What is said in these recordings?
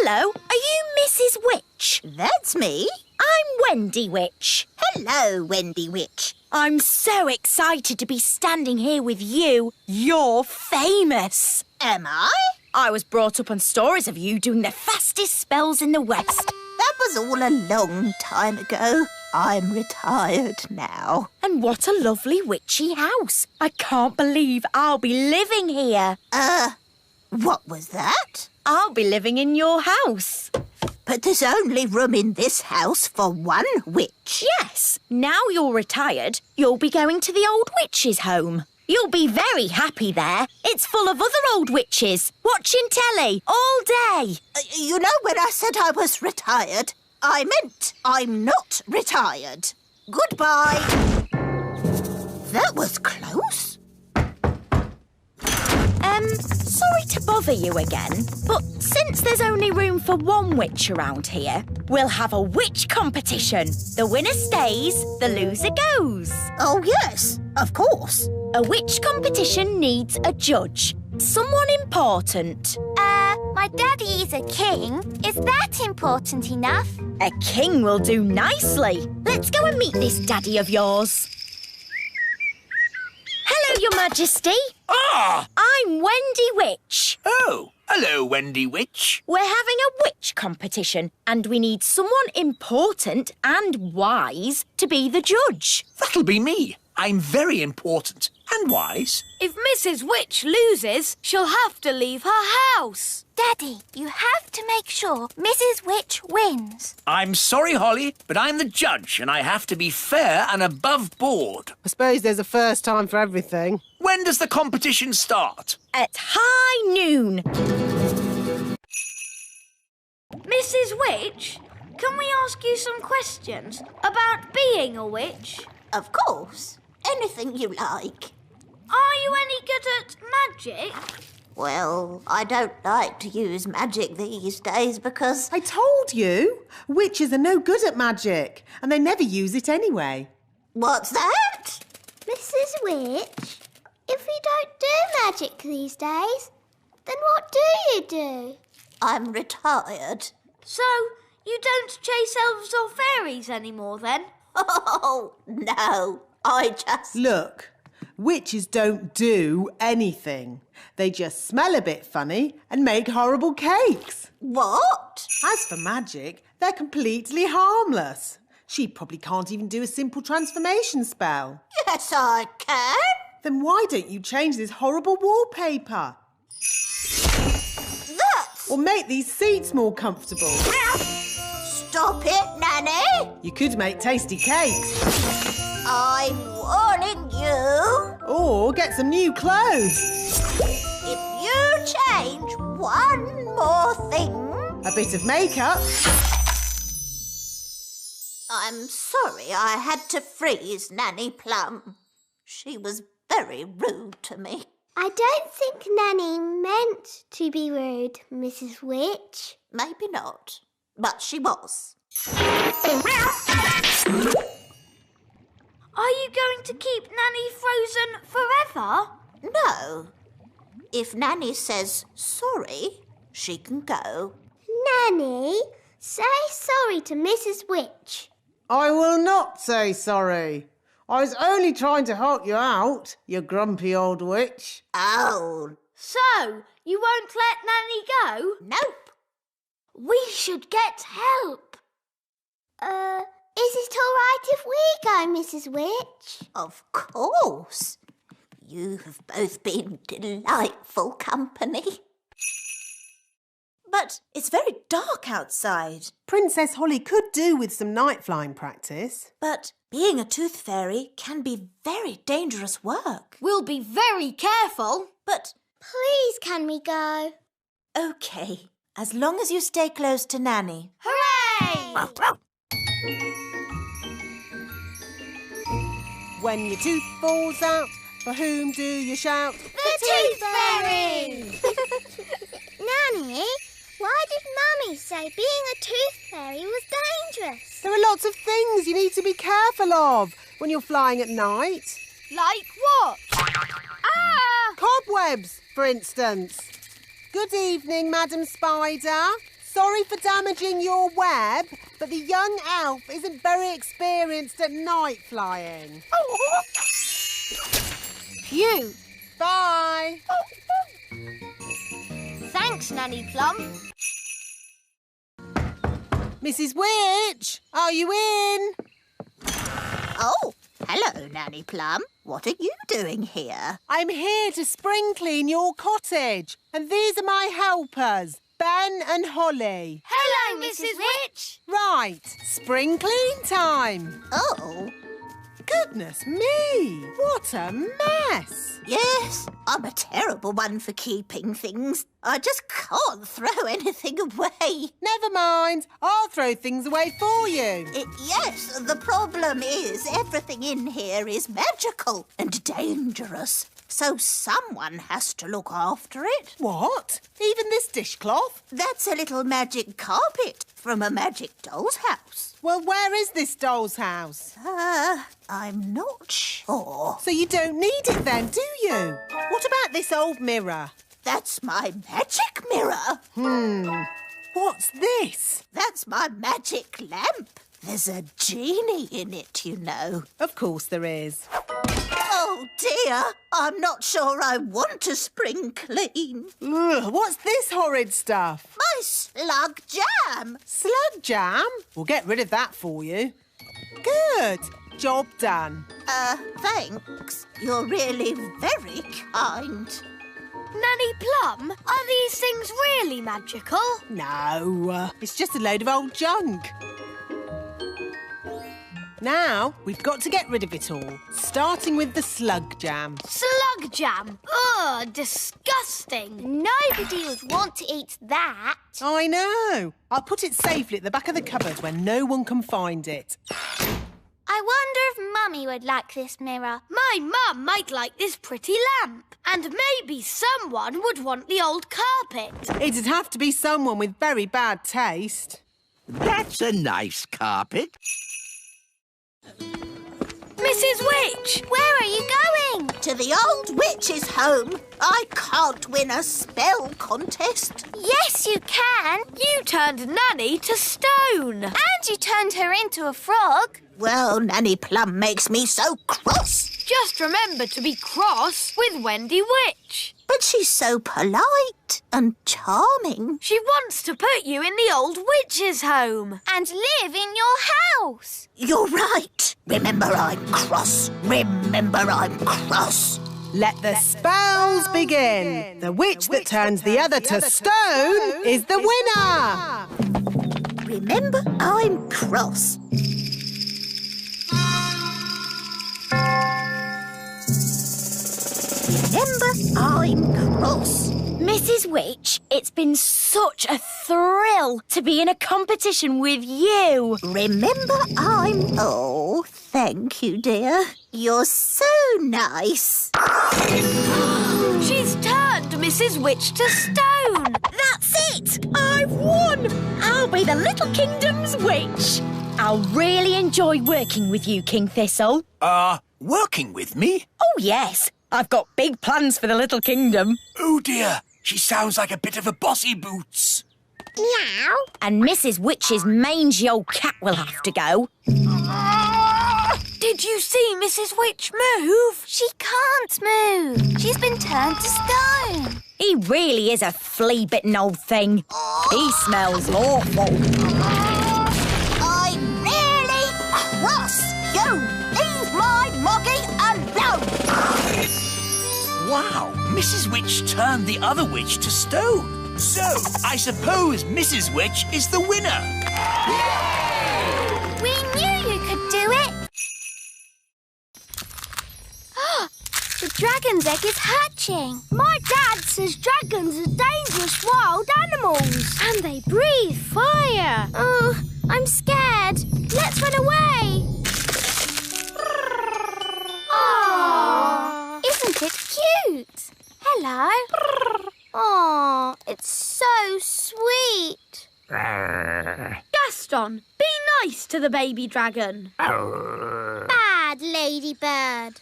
Hello, are you Mrs. Witch? That's me. I'm Wendy Witch. Hello, Wendy Witch. I'm so excited to be standing here with you. You're famous. Am I? I was brought up on stories of you doing the fastest spells in the West. That was all a long time ago. I'm retired now. And what a lovely witchy house. I can't believe I'll be living here. What was that? I'll be living in your house. But there's only room in this house for one witch. Yes, now you're retired, you'll be going to the old witch's home. You'll be very happy there. It's full of other old witches, watching telly all day. You know, when I said I was retired, I meant I'm not retired. Goodbye. That was close. Sorry to bother you again, but since there's only room for one witch around here, we'll have a witch competition. The winner stays, the loser goes. Oh, yes, of course. A witch competition needs a judge. Someone important. My daddy is a king. Is that important enough? A king will do nicely. Let's go and meet this daddy of yours. Hello, Your Majesty. Ah! I'm Wendy Witch. Oh, hello, Wendy Witch. We're having a witch competition and we need someone important and wise to be the judge. That'll be me. I'm very important and wise. If Mrs. Witch loses, she'll have to leave her house. Daddy, you have to make sure Mrs. Witch wins. I'm sorry, Holly, but I'm the judge and I have to be fair and above board. I suppose there's a first time for everything. When does the competition start? At high noon. Mrs. Witch, can we ask you some questions about being a witch? Of course. Anything you like. Are you any good at magic? Well, I don't like to use magic these days because... I told you, witches are no good at magic, and they never use it anyway. What's that? Mrs. Witch, if you don't do magic these days, then what do you do? I'm retired. So, you don't chase elves or fairies anymore then? Oh, no. I just... Look, witches don't do anything. They just smell a bit funny and make horrible cakes. What? As for magic, they're completely harmless. She probably can't even do a simple transformation spell. Yes, I can. Then why don't you change this horrible wallpaper? That's... Or make these seats more comfortable. Stop it, Nanny. You could make tasty cakes. I'm warning you. Or get some new clothes. If you change one more thing... A bit of makeup. I'm sorry I had to freeze Nanny Plum. She was very rude to me. I don't think Nanny meant to be rude, Mrs. Witch. Maybe not, but she was. Are you going to keep Nanny frozen forever? No. If Nanny says sorry, she can go. Nanny, say sorry to Mrs. Witch. I will not say sorry. I was only trying to help you out, you grumpy old witch. Oh. So, you won't let Nanny go? Nope. We should get help. Is it all right if we go, Mrs. Witch? Of course. You have both been delightful company. But it's very dark outside. Princess Holly could do with some night flying practice. But being a tooth fairy can be very dangerous work. We'll be very careful. But... Please, can we go? OK, as long as you stay close to Nanny. Hooray! When your tooth falls out, for whom do you shout? The Tooth Fairy! Nanny, why did Mummy say being a tooth fairy was dangerous? There are lots of things you need to be careful of when you're flying at night. Like what? Ah! Cobwebs, for instance. Good evening, Madam Spider. Sorry for damaging your web, but the young elf isn't very experienced at night flying. Phew. Bye. Thanks, Nanny Plum. Mrs. Witch, are you in? Oh, hello, Nanny Plum. What are you doing here? I'm here to spring clean your cottage, and these are my helpers, Ben and Holly. Hello, Mrs. Witch. Right, spring clean time. Oh, Goodness me, what a mess. yes, I'm a terrible one for keeping things. I just can't throw anything away. Never mind, I'll throw things away for you. Yes, the problem is everything in here is magical and dangerous. So someone has to look after it. What? Even this dishcloth? That's a little magic carpet from a magic doll's house. Well, where is this doll's house? I'm not sure. So you don't need it then, do you? What about this old mirror? That's my magic mirror. What's this? That's my magic lamp. There's a genie in it, you know. Of course there is. Oh, dear. I'm not sure I want to spring clean. Ugh, what's this horrid stuff? My slug jam. Slug jam? We'll get rid of that for you. Good. Job done. Thanks. You're really very kind. Nanny Plum, are these things really magical? No, it's just a load of old junk. Now, we've got to get rid of it all, starting with the slug jam. Slug jam? Ugh, disgusting. Nobody would want to eat that. I know. I'll put it safely at the back of the cupboard where no one can find it. I wonder if Mummy would like this mirror. My mum might like this pretty lamp. And maybe someone would want the old carpet. It'd have to be someone with very bad taste. That's a nice carpet. Mrs. Witch! Where are you going? To the old witch's home. I can't win a spell contest. Yes, you can. You turned Nanny to stone. And you turned her into a frog. Well, Nanny Plum makes me so cross. Just remember to be cross with Wendy Witch. But she's so polite and charming. She wants to put you in the old witch's home. And live in your house. You're right. Remember I'm cross. Remember I'm cross. Let the spells begin. The witch that turns the other to stone is the winner. Remember I'm cross. Remember I'm cross. Mrs. Witch, it's been such a thrill to be in a competition with you. Remember I'm... Oh, thank you, dear. You're so nice. She's turned Mrs. Witch to stone. That's it! I've won! I'll be the Little Kingdom's witch. I'll really enjoy working with you, King Thistle. Working with me? Oh, yes. I've got big plans for the Little Kingdom. Oh, dear. She sounds like a bit of a bossy boots. Meow. And Mrs. Witch's mangy old cat will have to go. Did you see Mrs. Witch move? She can't move. She's been turned to stone. He really is a flea-bitten old thing. He smells awful. I'm really cross. You leave my moggy alone. Wow, Mrs. Witch turned the other witch to stone. So, I suppose Mrs. Witch is the winner. We knew you could do it. The dragon's egg is hatching. My dad says dragons are dangerous wild animals. And they breathe fire. Oh, I'm scared. Let's run away. Oh, isn't it cute? Hello. Oh, it's so sweet. Gaston, be nice to the baby dragon. Bad ladybird.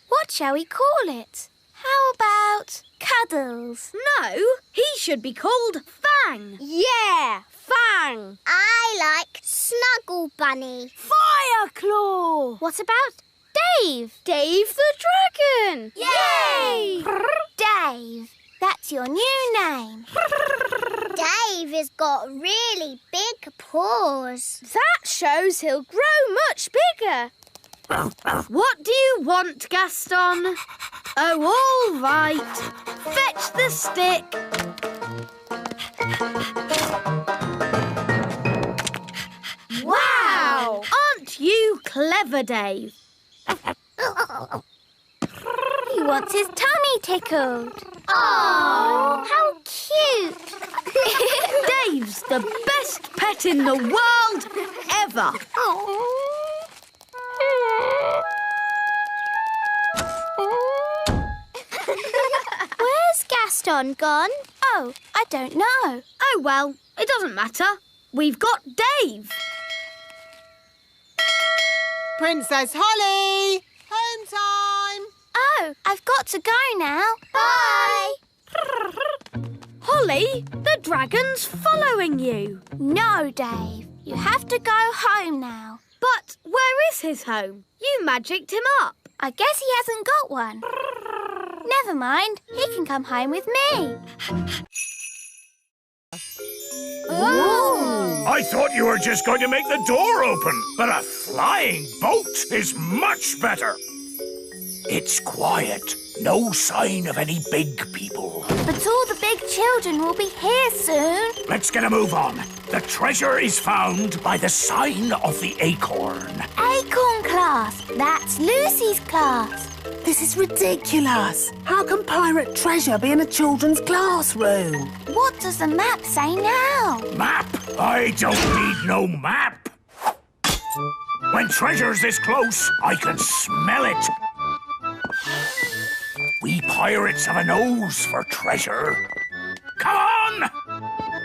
What shall we call it? How about about Cuddles? No, he should be called Fang. Yeah, Fang. I like Snuggle Bunny. Fireclaw. What about Dave? Dave the Dragon. Yay! Dave, that's your new name. Dave has got really big paws. That shows he'll grow much bigger. What do you want, Gaston? Oh, all right. Fetch the stick. Wow! Aren't you clever, Dave? He wants his tummy tickled. Oh, how cute. Dave's the best pet in the world ever. Where's Gaston gone? Oh, I don't know. Oh, well, it doesn't matter. We've got Dave. Princess Holly! Home time! Oh, I've got to go now. Bye. Holly, the dragon's following you. No, Dave. You have to go home now. But where is his home? You magicked him up. I guess he hasn't got one. Never mind. He can come home with me. Ooh. I thought you were just going to make the door open, but a flying boat is much better. It's quiet. No sign of any big people. But all the big children will be here soon. Let's get a move on. The treasure is found by the sign of the Acorn. Acorn class. That's Lucy's class. This is ridiculous. How can pirate treasure be in a children's classroom? What does the map say now? Map? I don't need no map. When treasure's this close, I can smell it. We pirates have a nose for treasure. Come on!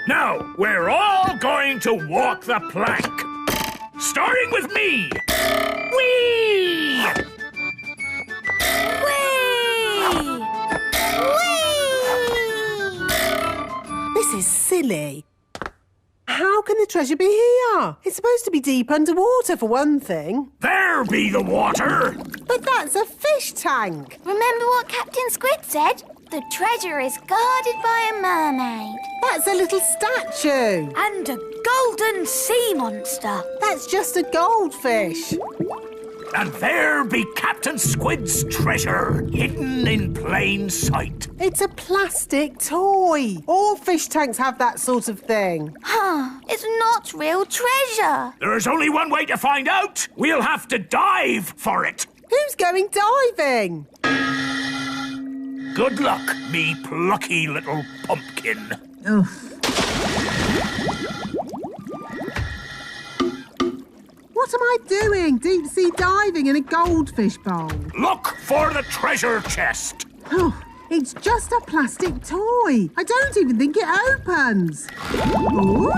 Now, we're all going to walk the plank. Starting with me. Whee! This is silly. How can the treasure be here? It's supposed to be deep underwater, for one thing. There be the water. But that's a fish tank. Remember what Captain Squid said? The treasure is guarded by a mermaid. That's a little statue. And a golden sea monster. That's just a goldfish. And there be Captain Squid's treasure, hidden in plain sight. It's a plastic toy. All fish tanks have that sort of thing. It's not real treasure. There's only one way to find out. We'll have to dive for it. Who's going diving? Good luck, me plucky little pumpkin. What am I doing? Deep sea diving in a goldfish bowl. Look for the treasure chest. Oh, it's just a plastic toy. I don't even think it opens. Ooh!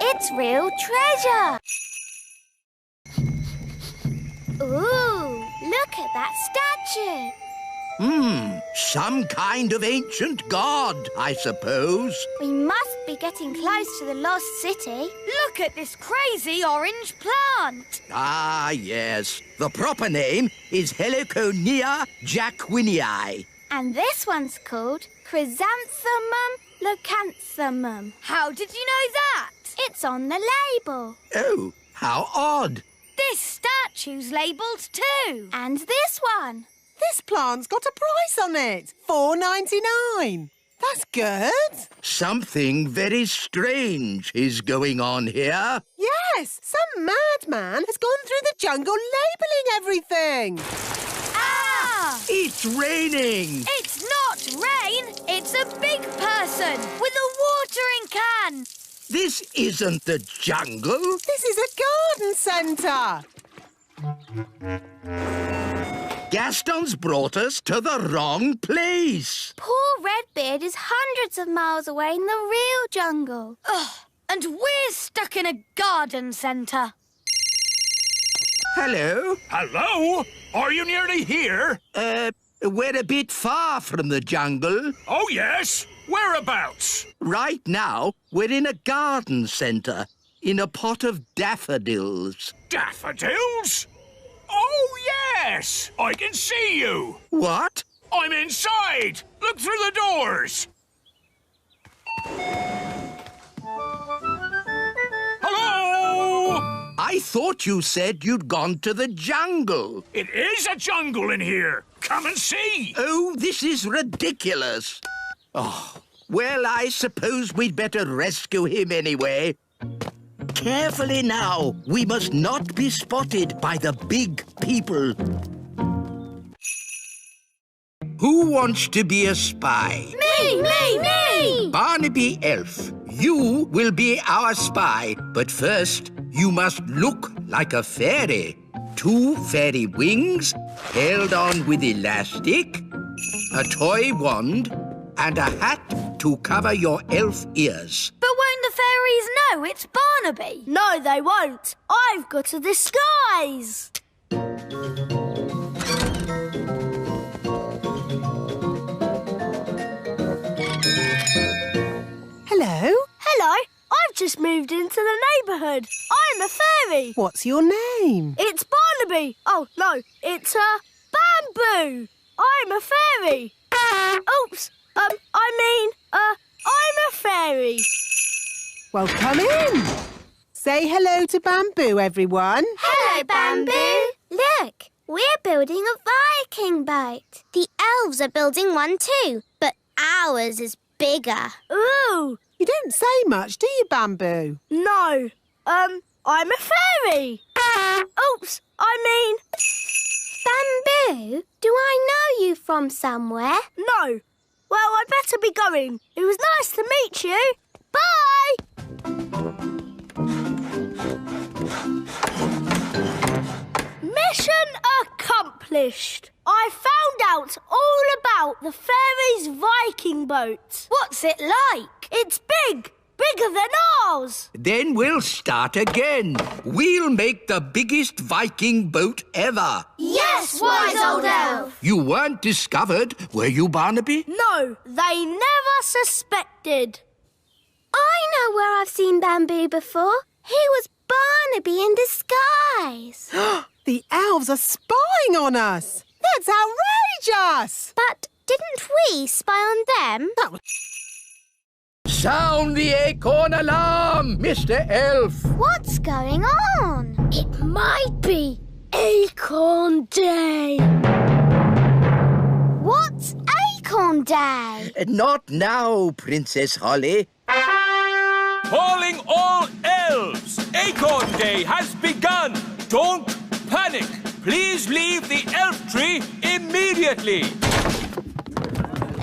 It's real treasure. Ooh, look at that statue. Some kind of ancient god, I suppose. We must be getting close to the lost city. Look at this crazy orange plant. Ah, yes. The proper name is Heliconia jacquinii. And this one's called Chrysanthemum leucanthemum. How did you know that? It's on the label. Oh, how odd. This statue's labelled too. And this one. This plant's got a price on it. $4.99. That's good. Something very strange is going on here. Yes, some madman has gone through the jungle labelling everything. Ah! It's raining. It's not rain. It's a big person with a watering can. This isn't the jungle. This is a garden centre. Gaston's brought us to the wrong place. Poor Redbeard is hundreds of miles away in the real jungle. Ugh, and we're stuck in a garden centre. Hello? Hello? Are you nearly here? We're a bit far from the jungle. Oh, yes? Whereabouts? Right now, we're in a garden centre, in a pot of daffodils. Daffodils? Oh, yes! I can see you. What? I'm inside. Look through the doors. Hello? I thought you said you'd gone to the jungle. It is a jungle in here. Come and see. Oh, this is ridiculous. Oh, well, I suppose we'd better rescue him anyway. Carefully now. We must not be spotted by the big people. Who wants to be a spy? Me! Barnaby Elf, you will be our spy. But first, you must look like a fairy. 2 fairy wings, held on with elastic, a toy wand, and a hat to cover your elf ears. But won't the fairies know it's Barnaby? No, they won't. I've got a disguise. Hello? Hello, I've just moved into the neighbourhood. I'm a fairy. What's your name? It's Barnaby. Oh, no, it's Bamboo. I'm a fairy. Oops, I'm a fairy. Well, come in. Say hello to Bamboo, everyone. Hello, Bamboo. Look, we're building a Viking boat. The elves are building one too, but ours is bigger. Ooh, You don't say much, do you, Bamboo? no, I'm a fairy. Oops, Bamboo, do I know you from somewhere? no. Well, I better be going. It was nice to meet you. Bye! Mission accomplished. I found out all about the fairies' Viking boat. What's it like? It's big, bigger than ours. Then we'll start again. We'll make the biggest Viking boat ever. Yes, wise old elf. You weren't discovered, were you, Barnaby? No, they never suspected. I know where I've seen Bamboo before. He was Barnaby in disguise. The elves are spying on us. That's outrageous. But didn't we spy on them? That was... Sound the Acorn alarm, Mr. Elf. What's going on? It might be Acorn Day. What's Acorn Day? Not now, Princess Holly. Calling all elves! Acorn Day has begun! Don't panic! Please leave the elf tree immediately!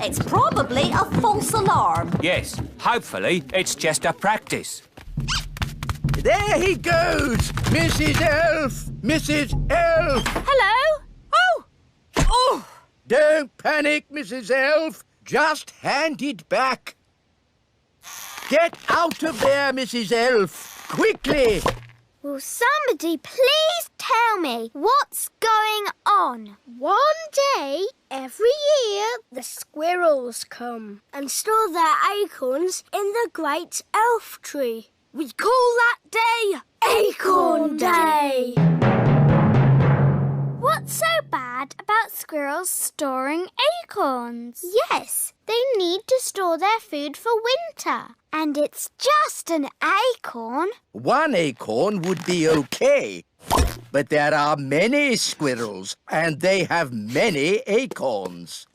It's probably a false alarm. Yes, hopefully it's just a practice. There he goes! Mrs. Elf! Mrs. Elf! Hello? Oh! Don't panic, Mrs. Elf. Just hand it back. Get out of there, Mrs. Elf. Quickly! Will somebody please tell me what's going on? One day, every year, the squirrels come and store their acorns in the great elf tree. We call that day Acorn Day. What's so bad about squirrels storing acorns? Yes, they need to store their food for winter. And it's just an acorn. 1 acorn would be okay. But there are many squirrels, and they have many acorns.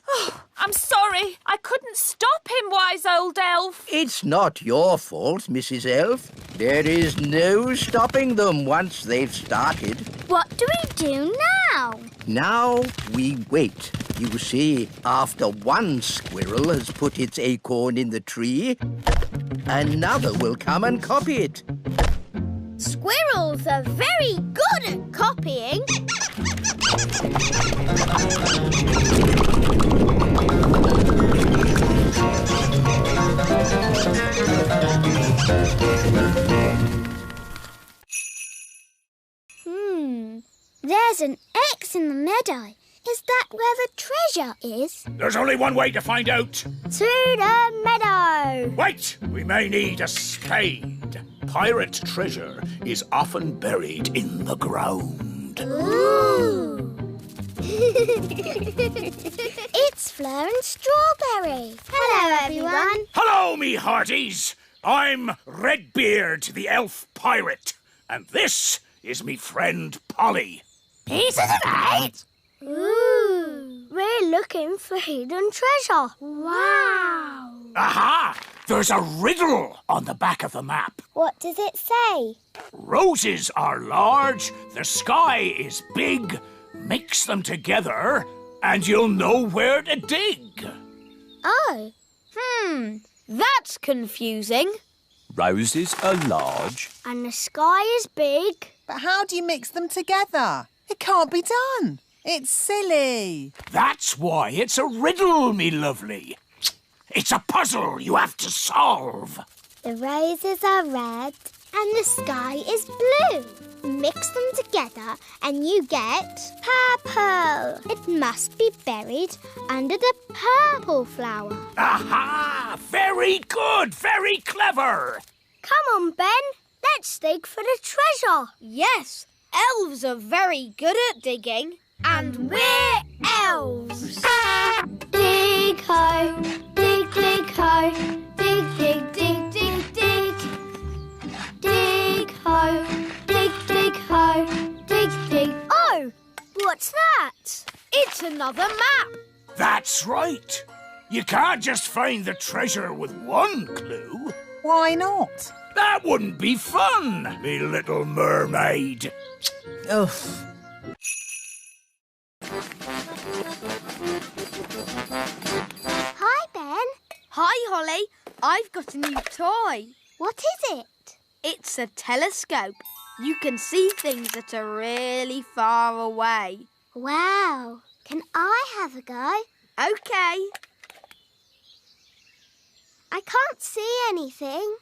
I'm sorry. I couldn't stop him, wise old elf. It's not your fault, Mrs. Elf. There is no stopping them once they've started. What do we do now? Now we wait. You see, after one squirrel has put its acorn in the tree, another will come and copy it. Squirrels are very good at copying. There's an X in the meadow. Is that where the treasure is? There's only one way to find out. To the meadow. Wait! We may need a spade. Pirate treasure is often buried in the ground. Ooh. It's Fleur and Strawberry. Hello, everyone. Hello, me hearties. I'm Redbeard, the elf pirate. And this is me friend Polly. Pieces of 8. Ooh. We're looking for hidden treasure. Wow. Aha! There's a riddle on the back of the map. What does it say? Roses are large, the sky is big. Mix them together and you'll know where to dig. Oh. That's confusing. Roses are large. And the sky is big. But how do you mix them together? It can't be done. It's silly. That's why it's a riddle, me lovely. It's a puzzle you have to solve. The roses are red and the sky is blue. Mix them together and you get purple. It must be buried under the purple flower. Aha! Very good, very clever. Come on, Ben. Let's dig for the treasure. Yes, elves are very good at digging. And we're elves. Dig ho, dig ho, dig, dig, dig, dig, dig. Dig ho, dig ho, dig, dig. Oh, what's that? It's another map. That's right. You can't just find the treasure with one clue. Why not? That wouldn't be fun, me little mermaid. Oof. Hi, Ben. Hi, Holly. I've got a new toy. What is it? It's a telescope. You can see things that are really far away. Wow. Can I have a go? OK. I can't see anything.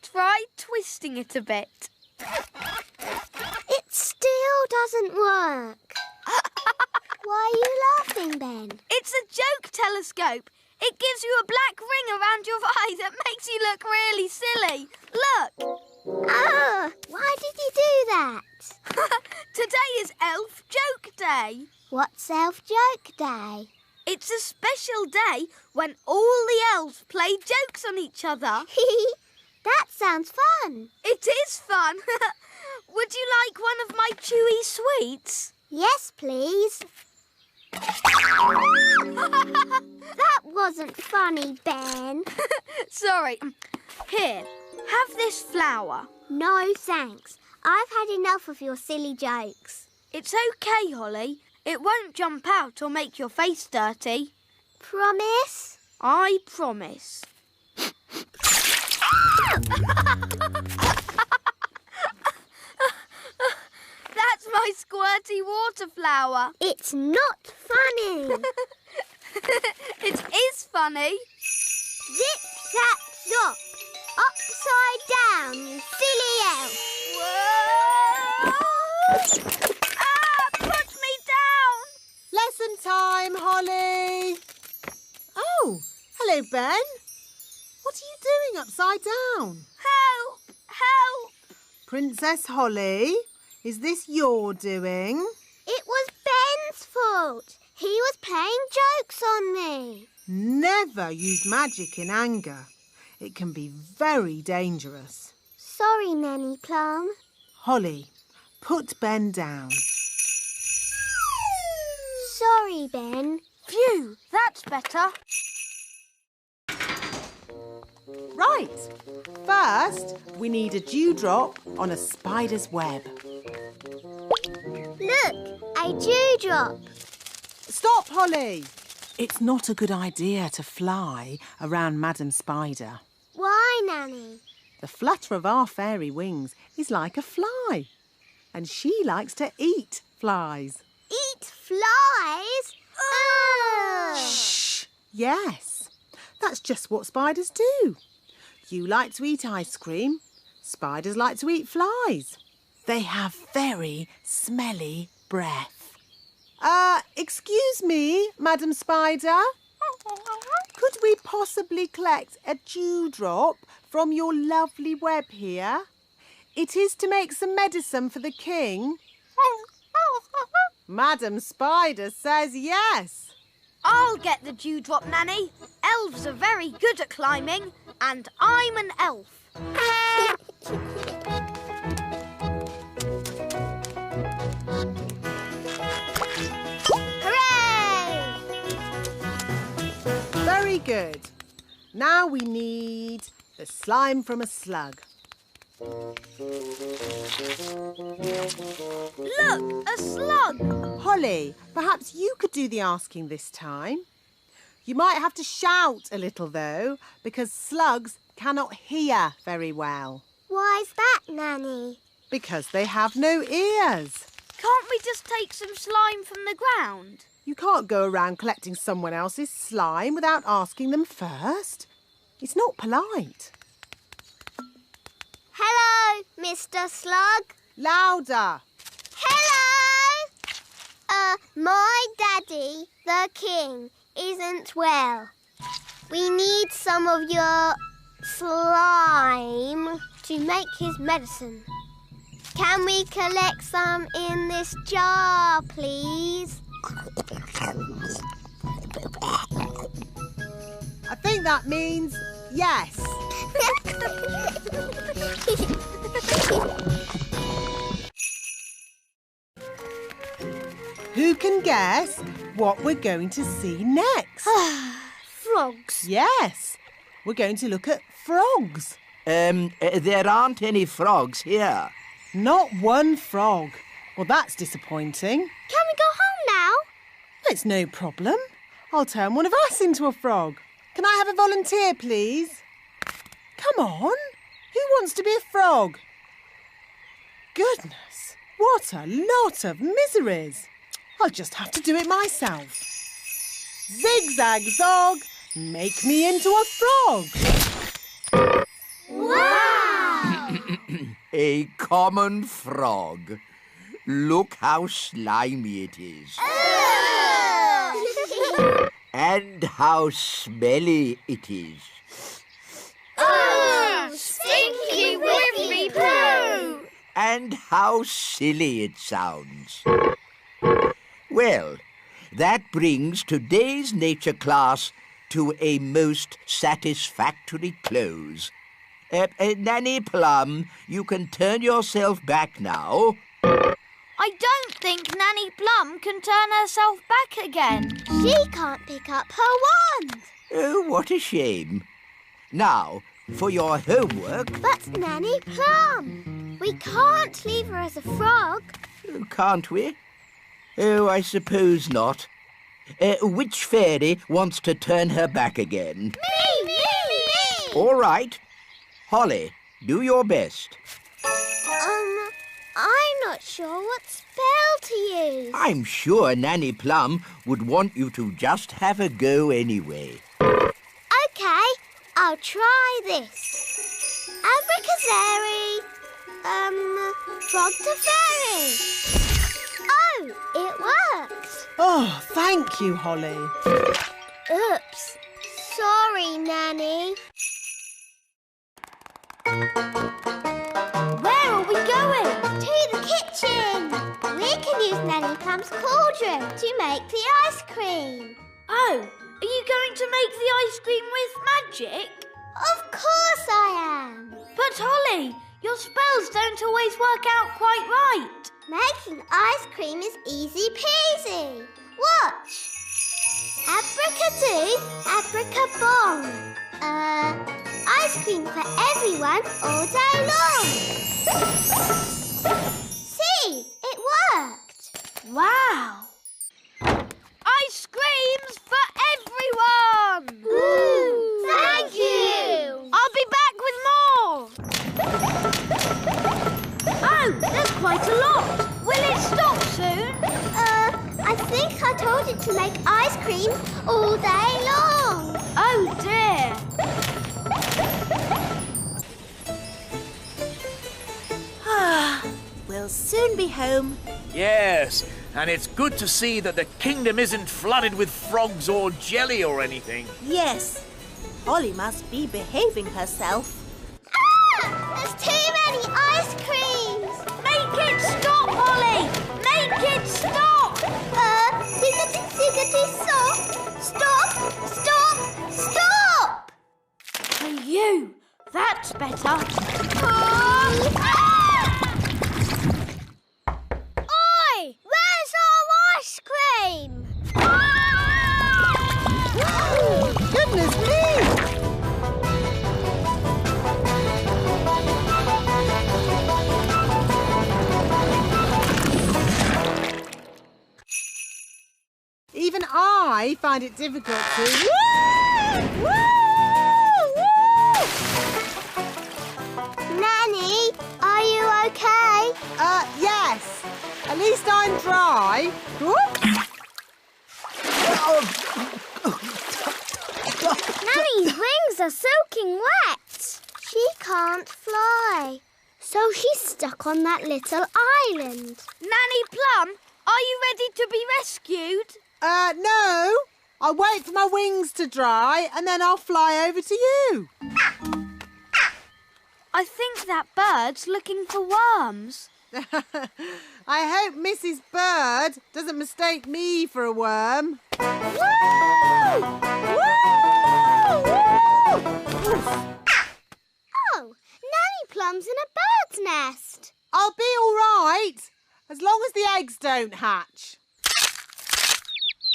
Try twisting it a bit. It still doesn't work. Why are you laughing, Ben? It's a joke telescope. It gives you a black ring around your eye that makes you look really silly. Look. Oh, why did you do that? Today is Elf Joke Day. What's Elf Joke Day? It's a special day when all the elves play jokes on each other. That sounds fun. It is fun. Would you like one of my chewy sweets? Yes, please. That wasn't funny, Ben. Sorry. Here, have this flower. No, thanks. I've had enough of your silly jokes. It's OK, Holly. It won't jump out or make your face dirty. Promise? I promise. That's my squirty water flower. It's not funny. It is funny. Zip, zap, zop. Upside down, you silly elf. Whoa! Put me down! Lesson time, Holly. Oh, hello, Ben. What are you doing upside down? Help! Help! Princess Holly, is this your doing? It was Ben's fault. He was playing jokes on me. Never use magic in anger. It can be very dangerous. Sorry, Nanny Plum. Holly, put Ben down. Sorry, Ben. Phew, that's better. Right. First, we need a dewdrop on a spider's web. Look, a dewdrop. Stop, Holly. It's not a good idea to fly around Madam Spider. Why, Nanny? The flutter of our fairy wings is like a fly. And she likes to eat flies. Eat flies? Ugh. Shh. Yes. That's just what spiders do. You like to eat ice cream. Spiders like to eat flies. They have very smelly breath. Excuse me, Madam Spider. Could we possibly collect a dewdrop from your lovely web here? It is to make some medicine for the king. Madam Spider says yes. I'll get the dewdrop, Nanny. Elves are very good at climbing, and I'm an elf. Hooray! Very good. Now we need the slime from a slug. Look, a slug! Holly, perhaps you could do the asking this time. You might have to shout a little, though, because slugs cannot hear very well. Why's that, Nanny? Because they have no ears. Can't we just take some slime from the ground? You can't go around collecting someone else's slime without asking them first. It's not polite. Hello, Mr. Slug. Louder. Hello! My daddy, the king, isn't well. We need some of your slime to make his medicine. Can we collect some in this jar, please? I think that means yes. Who can guess what we're going to see next? Frogs. Yes, we're going to look at frogs. There aren't any frogs here. Not one frog. Well, that's disappointing. Can we go home now? It's no problem. I'll turn one of us into a frog. Can I have a volunteer, please? Come on. Who wants to be a frog? Goodness, what a lot of miseries. I'll just have to do it myself. Zigzag zog, make me into a frog. Wow! A common frog. Look how slimy it is. And how smelly it is. Stinky whiffy poo! And how silly it sounds. Well, that brings today's nature class to a most satisfactory close. Nanny Plum, you can turn yourself back now. I don't think Nanny Plum can turn herself back again. She can't pick up her wand. Oh, what a shame. Now, for your homework... But Nanny Plum, we can't leave her as a frog. Can't we? Oh, I suppose not. Which fairy wants to turn her back again? Me! All right. Holly, do your best. I'm not sure what spell to use. I'm sure Nanny Plum would want you to just have a go anyway. OK, I'll try this. Abracazary, frog to fairy. Oh, it worked. Oh, thank you, Holly. Oops. Sorry, Nanny. Where are we going? To the kitchen. We can use Nanny Plum's cauldron to make the ice cream. Oh, are you going to make the ice cream with magic? Of course I am. But Holly, your spells don't always work out quite right. Making ice cream is easy peasy. Watch. Abracadoo, abracabong. Ice cream for everyone all day long. See, it worked. Wow. Ice creams for everyone! Ooh, thank you. I'll be back with more. Oh, there's quite a lot. Will it stop soon? I think I told it to make ice cream all day long. Oh, dear. We'll soon be home. Yes, And it's good to see that the kingdom isn't flooded with frogs or jelly or anything. Yes. Holly must be behaving herself. Ah! There's too many ice creams! Make it stop, Holly! Make it stop! Siggity, stop! Stop! Stop! Stop! And you! That's better. Oi! Where's our ice cream? Goodness me! Even I find it difficult to... Nanny, are you okay? Yes. At least I'm dry. Nanny's wings are soaking wet. She can't fly. So she's stuck on that little island. Nanny Plum, are you ready to be rescued? No. I'll wait for my wings to dry and then I'll fly over to you. I think that bird's looking for worms. I hope Mrs. Bird doesn't mistake me for a worm. Oh, Nanny Plum's in a bird's nest. I'll be all right, as long as the eggs don't hatch.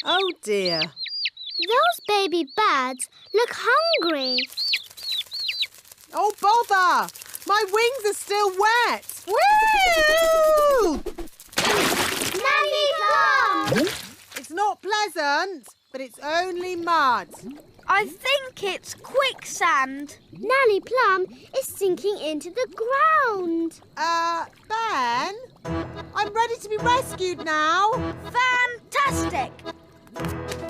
Oh, dear. Those baby birds look hungry. Oh, bother! My wings are still wet. Woo! Nanny Plum! It's not pleasant, but it's only mud. I think it's quicksand. Nanny Plum is sinking into the ground. Ben? I'm ready to be rescued now. Fantastic!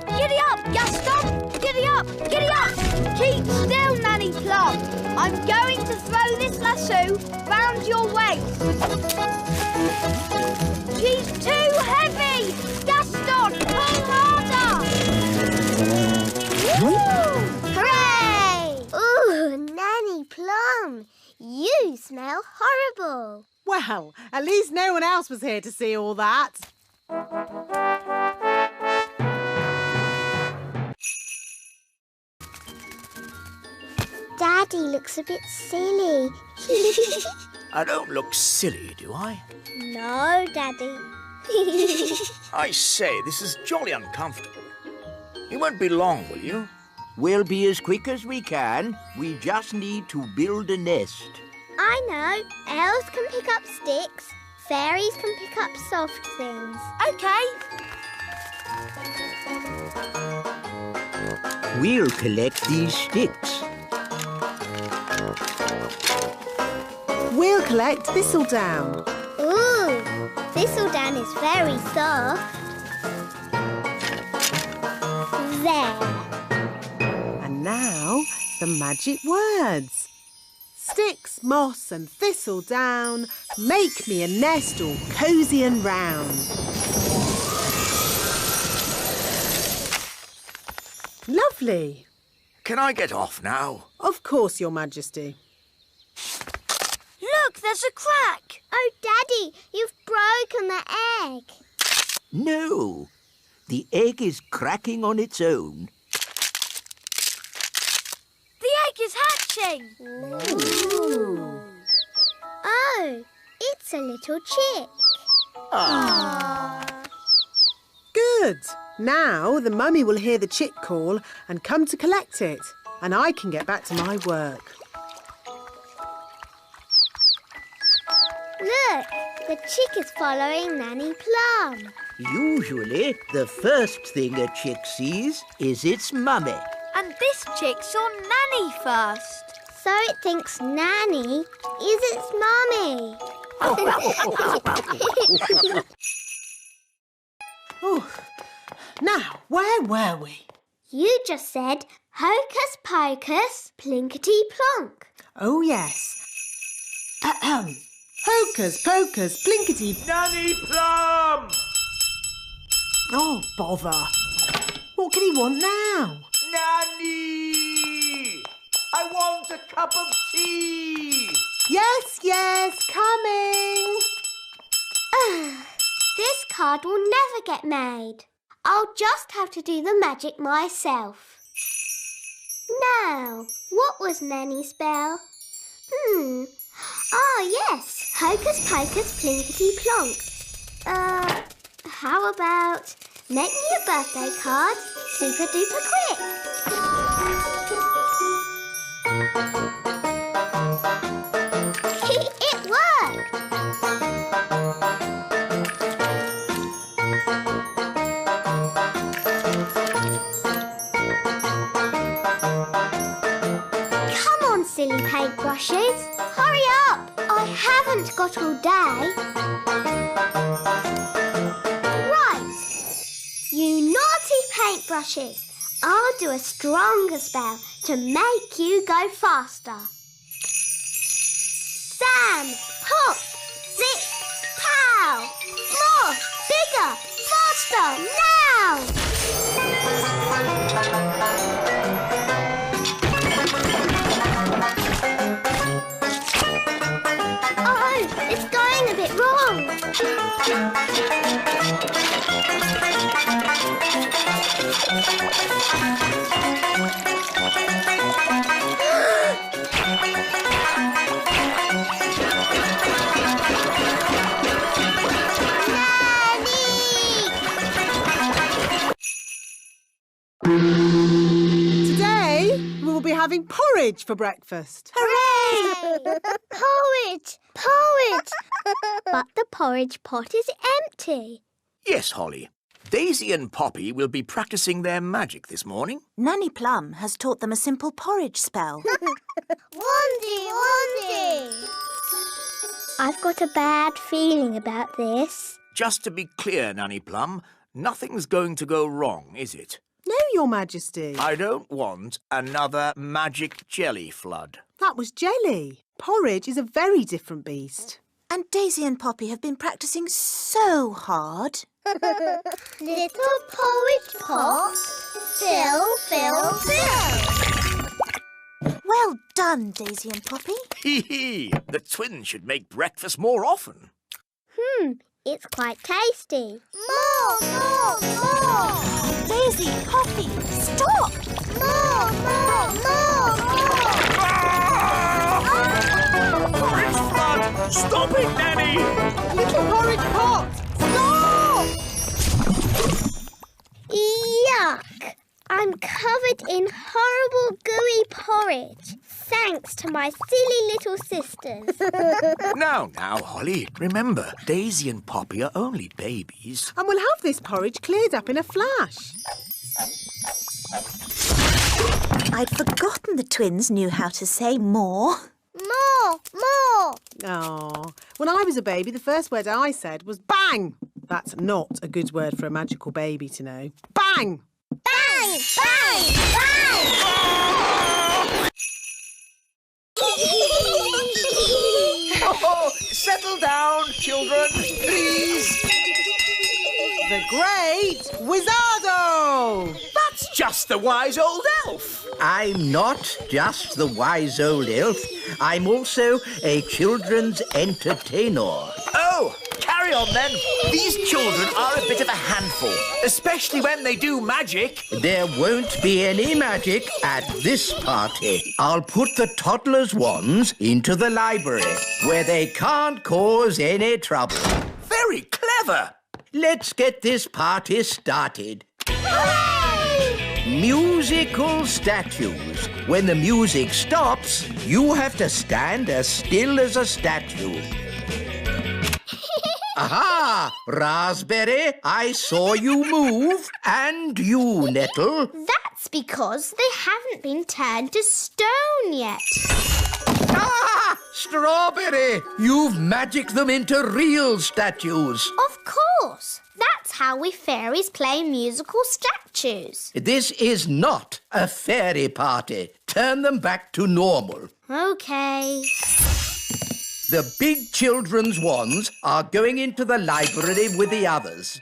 Giddy up, Gaston! Giddy up! Giddy up! Keep still, Nanny Plum. I'm going to throw this lasso round your waist. She's too heavy! Gaston, pull harder! Hooray! Ooh, Nanny Plum, you smell horrible. Well, at least no one else was here to see all that. Daddy looks a bit silly. I don't look silly, do I? No, Daddy. I say, this is jolly uncomfortable. You won't be long, will you? We'll be as quick as we can. We just need to build a nest. I know. Elves can pick up sticks. Fairies can pick up soft things. OK. We'll collect these sticks. We'll collect thistledown. Ooh, thistledown is very soft. There. And now, the magic words. Sticks, moss and thistledown, make me a nest all cosy and round. Lovely. Can I get off now? Of course, Your Majesty. Look, there's a crack. Oh, Daddy, you've broken the egg. No, the egg is cracking on its own. The egg is hatching. Ooh. Oh, it's a little chick. Good. Now the mummy will hear the chick call and come to collect it, and I can get back to my work. Look, the chick is following Nanny Plum. Usually, the first thing a chick sees is its mummy. And this chick saw Nanny first. So it thinks Nanny is its mummy. Oh, now, where were we? You just said hocus pocus, plinkety plonk. Oh, yes. Hocus pocus, plinkety... Nanny Plum! Oh, bother. What can he want now? Nanny! I want a cup of tea! Yes, coming. This card will never get made. I'll just have to do the magic myself. Now, what was Nanny's spell? Yes. Hocus pocus plinkety plonk. How about make me a birthday card super duper quick? It worked! Come on, silly paintbrushes. Hurry up! I haven't got all day. Right. You naughty paintbrushes. I'll do a stronger spell to make you go faster. Sam, pop, zip, pow! More, bigger, faster, now! Oh, it's going a bit wrong. Today, we will be having porridge for breakfast. Hooray! Porridge! Porridge! But the porridge pot is empty. Yes, Holly. Daisy and Poppy will be practicing their magic this morning. Nanny Plum has taught them a simple porridge spell. Wandy! I've got a bad feeling about this. Just to be clear, Nanny Plum, nothing's going to go wrong, is it? No, Your Majesty. I don't want another magic jelly flood. That was jelly. Porridge is a very different beast. And Daisy and Poppy have been practicing so hard. Little porridge pot, fill. Well done, Daisy and Poppy. Hee hee! The twins should make breakfast more often. It's quite tasty. More! Daisy, Poppy, stop! More! Porridge flood! Stop it, Nanny! Little porridge pot! Stop! Yuck! I'm covered in horrible gooey porridge. Thanks to my silly little sisters. Now, Holly, remember, Daisy and Poppy are only babies. And we'll have this porridge cleared up in a flash. I'd forgotten the twins knew how to say more. More! Oh, when I was a baby, the first word I said was bang. That's not a good word for a magical baby to know. Bang! Bang! Oh, settle down, children, please. The Great Wizardo! That's just the wise old elf. I'm not just the wise old elf. I'm also a children's entertainer. Oh, carry on then. These children are a bit of a handful, especially when they do magic. There won't be any magic at this party. I'll put the toddlers' wands into the library, where they can't cause any trouble. Very clever. Let's get this party started. Hooray! Musical statues. When the music stops, you have to stand as still as a statue. Aha! Raspberry, I saw you move. And you, Nettle. That's because they haven't been turned to stone yet. Ah! Strawberry, you've magicked them into real statues. Of course. That's how we fairies play musical statues. This is not a fairy party. Turn them back to normal. OK. The big children's wands are going into the library with the others.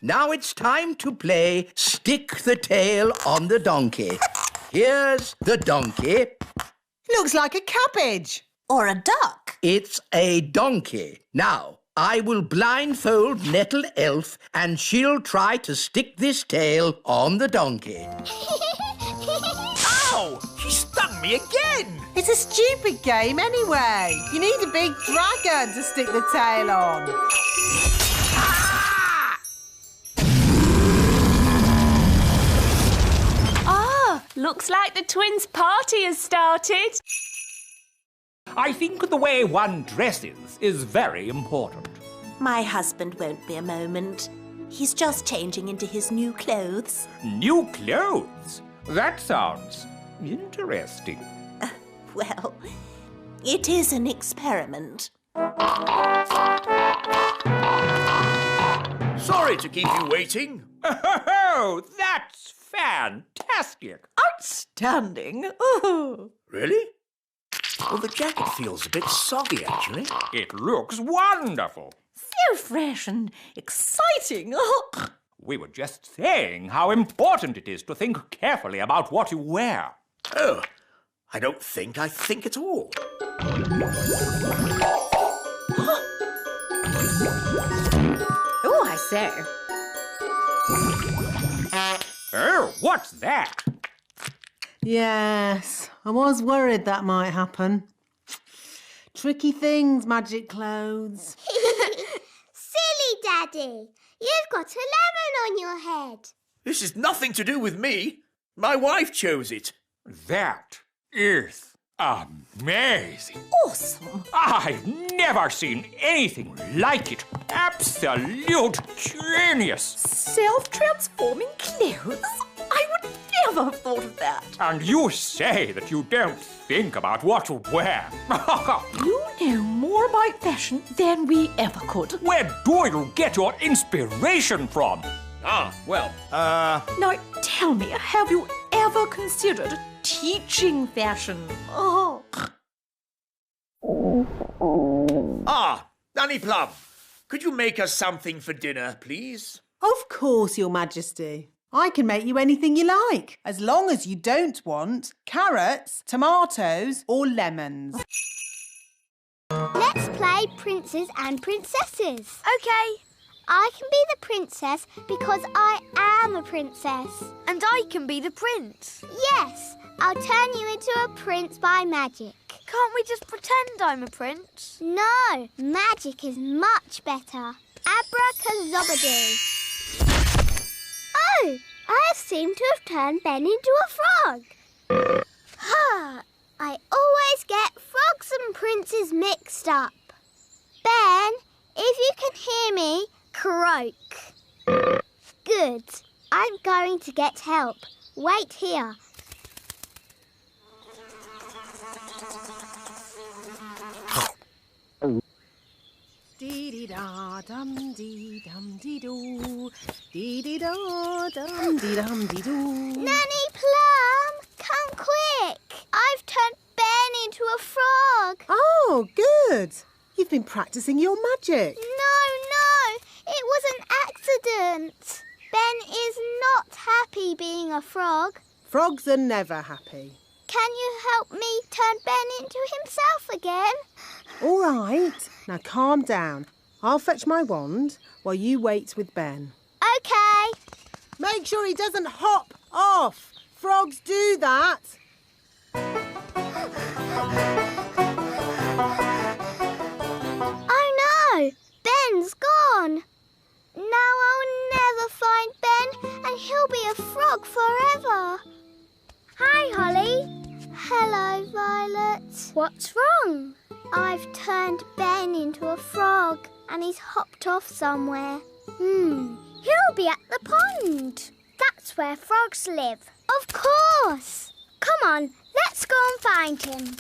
Now it's time to play Stick the Tail on the Donkey. Here's the donkey. Looks like a cabbage. Or a duck. It's a donkey. Now, I will blindfold Nettle Elf and she'll try to stick this tail on the donkey. Ow! She stung me again! It's a stupid game anyway. You need a big dragon to stick the tail on. Looks like the twins' party has started. I think the way one dresses is very important. My husband won't be a moment. He's just changing into his new clothes. New clothes? That sounds interesting. Well, it is an experiment. Sorry to keep you waiting. Oh, that's fantastic. Outstanding. Oh. Really? Well, the jacket feels a bit soggy, actually. It looks wonderful. So fresh and exciting. We were just saying how important it is to think carefully about what you wear. Oh, I don't think I think at all. Oh, I say. Oh, what's that? Yes, I was worried that might happen. Tricky things, magic clothes. Silly Daddy, you've got a lemon on your head. This is nothing to do with me. My wife chose it. That is amazing. Awesome. I've never seen anything like it. Absolute genius. Self-transforming clothes? I would never have thought of that. And you say that you don't think about what to wear. You know more about fashion than we ever could. Where do you get your inspiration from? Now, tell me, have you ever considered teaching fashion? Oh. Nanny Plum, could you make us something for dinner, please? Of course, Your Majesty. I can make you anything you like, as long as you don't want carrots, tomatoes or lemons. Let's play Princes and Princesses. OK. I can be the princess because I am a princess. And I can be the prince. Yes, I'll turn you into a prince by magic. Can't we just pretend I'm a prince? No, magic is much better. Abracazobadoo. Oh, I seem to have turned Ben into a frog. I always get frogs and princes mixed up. Ben, if you can hear me, croak. Good. I'm going to get help. Wait here. Dee-dee-da-dum-dee-dum-dee-doo. Dee-dee-da-dum-dee-dum-dee-doo. Nanny Plum, come quick. I've turned Ben into a frog. Oh, good. You've been practising your magic. No, it was an accident. Ben is not happy being a frog. Frogs are never happy. Can you help me turn Ben into himself again? All right. Now calm down. I'll fetch my wand while you wait with Ben. OK. Make sure he doesn't hop off. Frogs do that. Oh no, Ben's gone. Now I'll never find Ben and he'll be a frog forever. Hi, Holly. Hello, Violet. What's wrong? I've turned Ben into a frog and he's hopped off somewhere. He'll be at the pond. That's where frogs live. Of course. Come on, let's go and find him.